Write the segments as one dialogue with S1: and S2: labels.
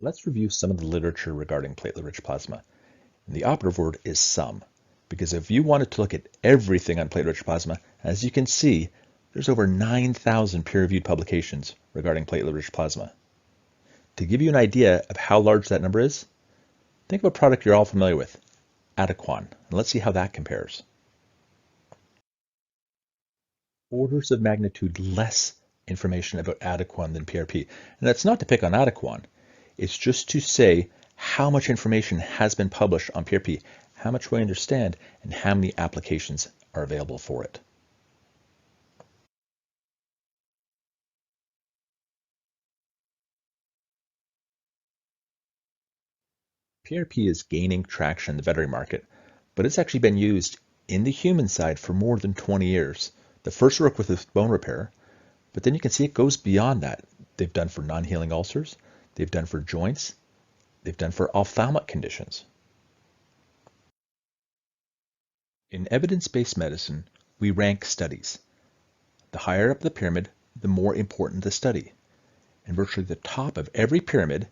S1: Let's review some of the literature regarding platelet-rich plasma. And the operative word is some, because if you wanted to look at everything on platelet-rich plasma, as you can see, there's over 9,000 peer-reviewed publications regarding platelet-rich plasma. To give you an idea of how large that number is, think of a product you're all familiar with, Adequan, and let's see how that compares. Orders of magnitude less information about Adequan than PRP. And that's not to pick on Adequan. It's just to say how much information has been published on PRP, how much we understand, and how many applications are available for it. PRP is gaining traction in the veterinary market, but it's actually been used in the human side for more than 20 years. The first work with bone repair, but then you can see it goes beyond that. They've done for non-healing ulcers, they've done for joints, they've done for ophthalmic conditions. In evidence-based medicine, we rank studies. The higher up the pyramid, the more important the study. And virtually the top of every pyramid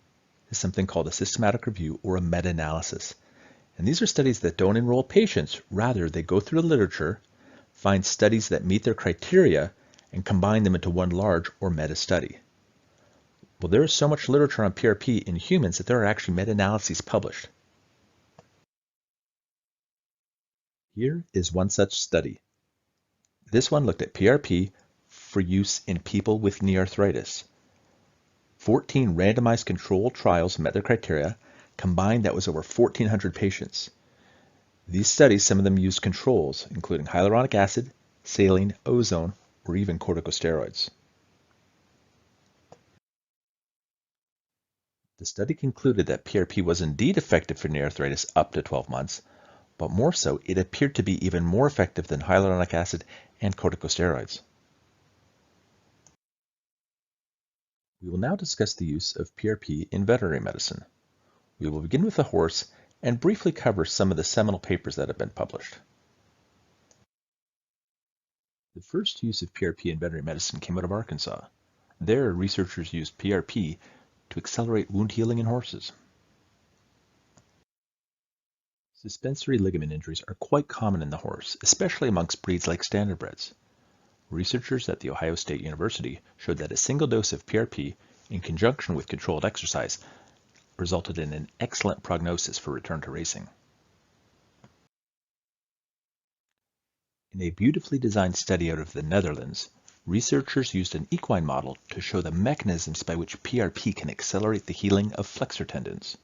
S1: is something called a systematic review or a meta-analysis. And these are studies that don't enroll patients, rather they go through the literature, find studies that meet their criteria, and combine them into one large or meta-study. Well, there is so much literature on PRP in humans that there are actually meta-analyses published. Here is one such study. This one looked at PRP for use in people with knee arthritis. 14 randomized controlled trials met their criteria. Combined, that was over 1,400 patients. These studies, some of them used controls, including hyaluronic acid, saline, ozone, or even corticosteroids. The study concluded that PRP was indeed effective for knee arthritis up to 12 months, but more so, it appeared to be even more effective than hyaluronic acid and corticosteroids. We will now discuss the use of PRP in veterinary medicine. We will begin with the horse and briefly cover some of the seminal papers that have been published. The first use of PRP in veterinary medicine came out of Arkansas. There, researchers used PRP to accelerate wound healing in horses. Suspensory ligament injuries are quite common in the horse, especially amongst breeds like standardbreds. Researchers at The Ohio State University showed that a single dose of PRP in conjunction with controlled exercise resulted in an excellent prognosis for return to racing. In a beautifully designed study out of the Netherlands, researchers used an equine model to show the mechanisms by which PRP can accelerate the healing of flexor tendons.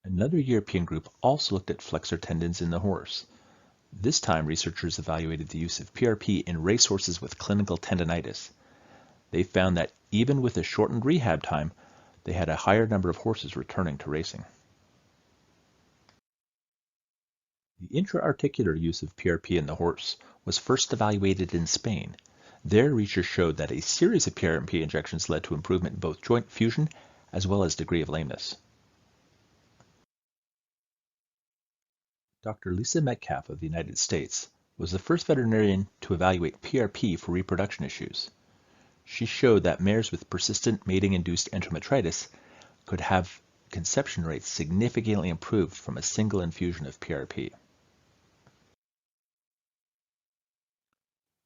S1: Another European group also looked at flexor tendons in the horse. This time, researchers evaluated the use of PRP in racehorses with clinical tendinitis. They found that even with a shortened rehab time, they had a higher number of horses returning to racing. The intra-articular use of PRP in the horse was first evaluated in Spain. There, research showed that a series of PRP injections led to improvement in both joint fusion as well as degree of lameness. Dr. Lisa Metcalf of the United States was the first veterinarian to evaluate PRP for reproduction issues. She showed that mares with persistent mating-induced endometritis could have conception rates significantly improved from a single infusion of PRP.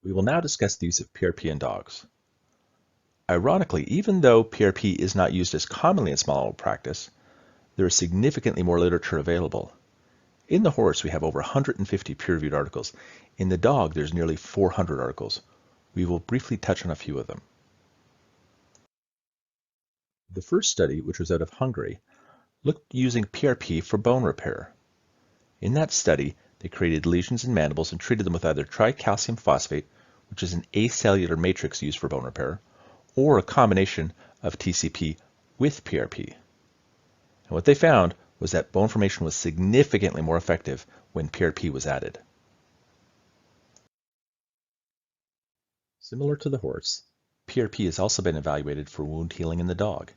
S1: We will now discuss the use of PRP in dogs. Ironically, even though PRP is not used as commonly in small animal practice, there is significantly more literature available. In the horse, we have over 150 peer-reviewed articles. In the dog, there's nearly 400 articles. We will briefly touch on a few of them. The first study, which was out of Hungary, looked using PRP for bone repair. In that study, they created lesions in mandibles and treated them with either tricalcium phosphate, which is an acellular matrix used for bone repair, or a combination of TCP with PRP. And what they found was that bone formation was significantly more effective when PRP was added. Similar to the horse, PRP has also been evaluated for wound healing in the dog.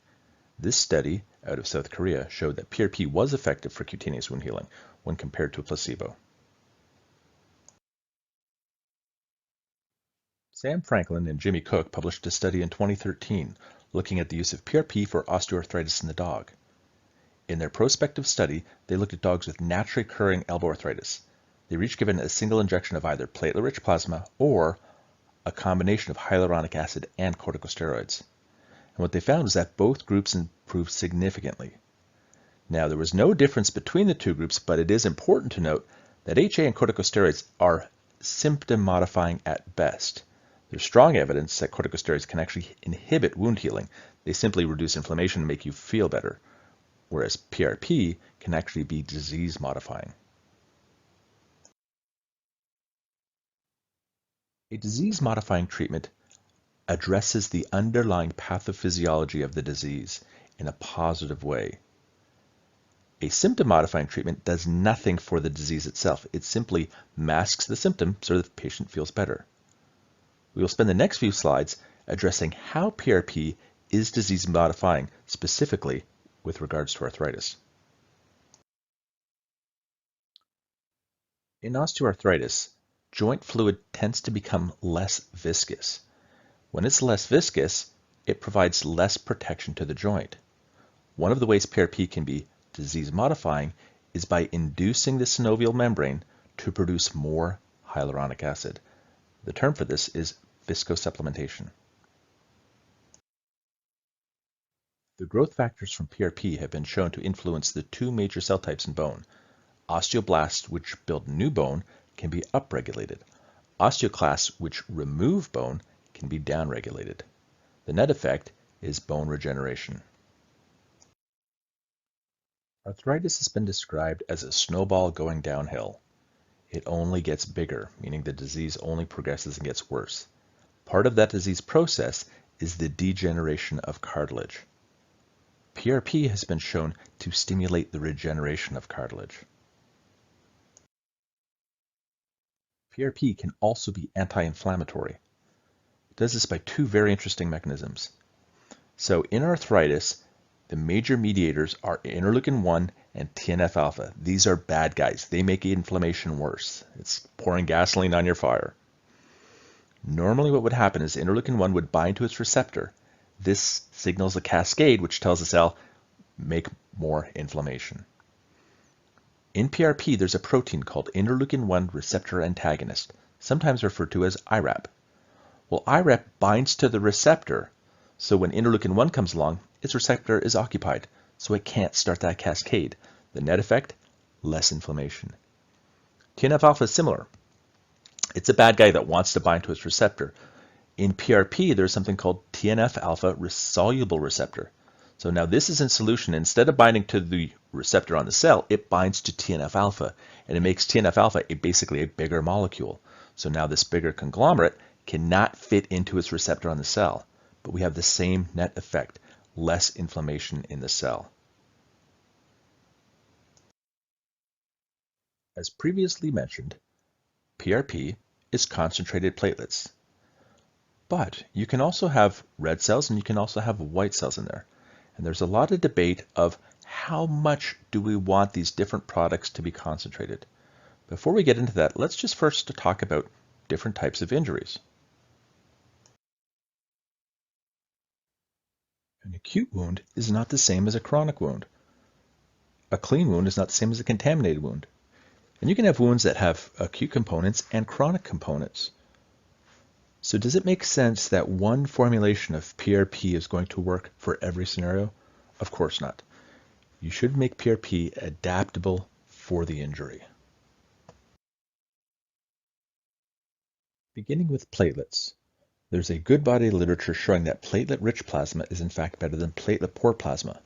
S1: This study out of South Korea showed that PRP was effective for cutaneous wound healing when compared to a placebo. Sam Franklin and Jimmy Cook published a study in 2013 looking at the use of PRP for osteoarthritis in the dog. In their prospective study, they looked at dogs with naturally occurring elbow arthritis. They were each given a single injection of either platelet-rich plasma or a combination of hyaluronic acid and corticosteroids. And what they found was that both groups improved significantly. Now, there was no difference between the two groups, but it is important to note that HA and corticosteroids are symptom modifying at best. There's strong evidence that corticosteroids can actually inhibit wound healing. They simply reduce inflammation and make you feel better, whereas PRP can actually be disease modifying. A disease modifying treatment addresses the underlying pathophysiology of the disease in a positive way. A symptom-modifying treatment does nothing for the disease itself. It simply masks the symptom so the patient feels better. We will spend the next few slides addressing how PRP is disease-modifying, specifically with regards to arthritis. In osteoarthritis, joint fluid tends to become less viscous. When it's less viscous, it provides less protection to the joint. One of the ways PRP can be disease-modifying is by inducing the synovial membrane to produce more hyaluronic acid. The term for this is viscosupplementation. The growth factors from PRP have been shown to influence the two major cell types in bone. Osteoblasts, which build new bone, can be upregulated. Osteoclasts, which remove bone, can be downregulated. The net effect is bone regeneration. Arthritis has been described as a snowball going downhill. It only gets bigger, meaning the disease only progresses and gets worse. Part of that disease process is the degeneration of cartilage. PRP has been shown to stimulate the regeneration of cartilage. PRP can also be anti-inflammatory. It does this by two very interesting mechanisms. So in arthritis, the major mediators are interleukin-1 and TNF-alpha. These are bad guys. They make inflammation worse. It's pouring gasoline on your fire. Normally what would happen is interleukin-1 would bind to its receptor. This signals a cascade which tells the cell, make more inflammation. In PRP, there's a protein called interleukin-1 receptor antagonist, sometimes referred to as IRAP. Well, IRAP binds to the receptor, so when interleukin-1 comes along, its receptor is occupied, so it can't start that cascade. The net effect, less inflammation. TNF-alpha is similar. It's a bad guy that wants to bind to its receptor. In PRP, there's something called TNF-alpha soluble receptor. So now this is in solution. Instead of binding to the receptor on the cell, it binds to TNF-alpha, and it makes TNF-alpha basically a bigger molecule. So now this bigger conglomerate cannot fit into its receptor on the cell, but we have the same net effect, less inflammation in the cell. As previously mentioned, PRP is concentrated platelets. But you can also have red cells and you can also have white cells in there. And there's a lot of debate of how much do we want these different products to be concentrated. Before we get into that, let's just first talk about different types of injuries. An acute wound is not the same as a chronic wound. A clean wound is not the same as a contaminated wound. And you can have wounds that have acute components and chronic components. So does it make sense that one formulation of PRP is going to work for every scenario? Of course not. You should make PRP adaptable for the injury. Beginning with platelets. There's a good body of literature showing that platelet-rich plasma is in fact better than platelet-poor plasma.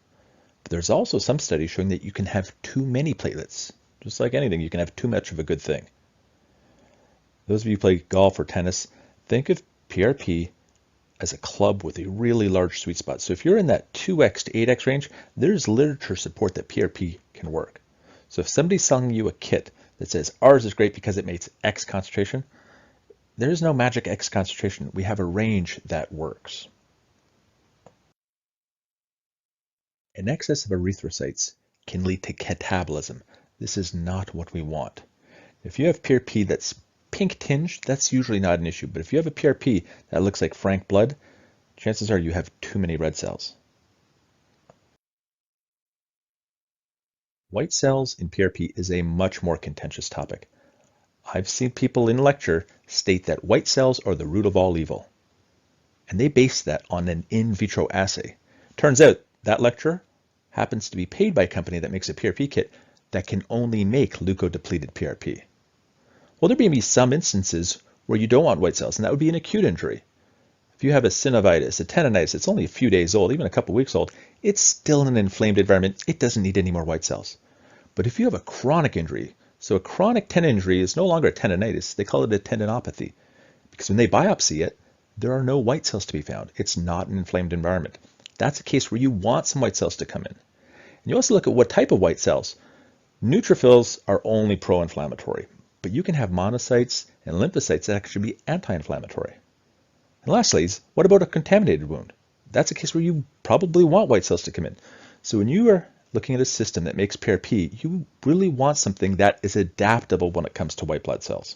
S1: But there's also some studies showing that you can have too many platelets. Just like anything, you can have too much of a good thing. Those of you who play golf or tennis, think of PRP as a club with a really large sweet spot. So if you're in that 2x to 8x range, there's literature support that PRP can work. So if somebody's selling you a kit that says ours is great because it makes X concentration, there is no magic X concentration. We have a range that works. An excess of erythrocytes can lead to catabolism. This is not what we want. If you have PRP that's pink tinge, that's usually not an issue. But if you have a PRP that looks like frank blood, chances are you have too many red cells. White cells in PRP is a much more contentious topic. I've seen people in lecture state that white cells are the root of all evil. And they base that on an in vitro assay. Turns out that lecturer happens to be paid by a company that makes a PRP kit that can only make leukodepleted PRP. Well, there may be some instances where you don't want white cells, and that would be an acute injury. If you have a synovitis, a tendonitis, it's only a few days old, even a couple weeks old, it's still in an inflamed environment. It doesn't need any more white cells. But if you have a chronic injury, so a chronic tendon injury is no longer a tendonitis, they call it a tendinopathy. Because when they biopsy it, there are no white cells to be found. It's not an inflamed environment. That's a case where you want some white cells to come in. And you also look at what type of white cells. Neutrophils are only pro-inflammatory, but you can have monocytes and lymphocytes that actually be anti-inflammatory. And lastly, what about a contaminated wound? That's a case where you probably want white cells to come in. So when you are looking at a system that makes PRP, you really want something that is adaptable when it comes to white blood cells.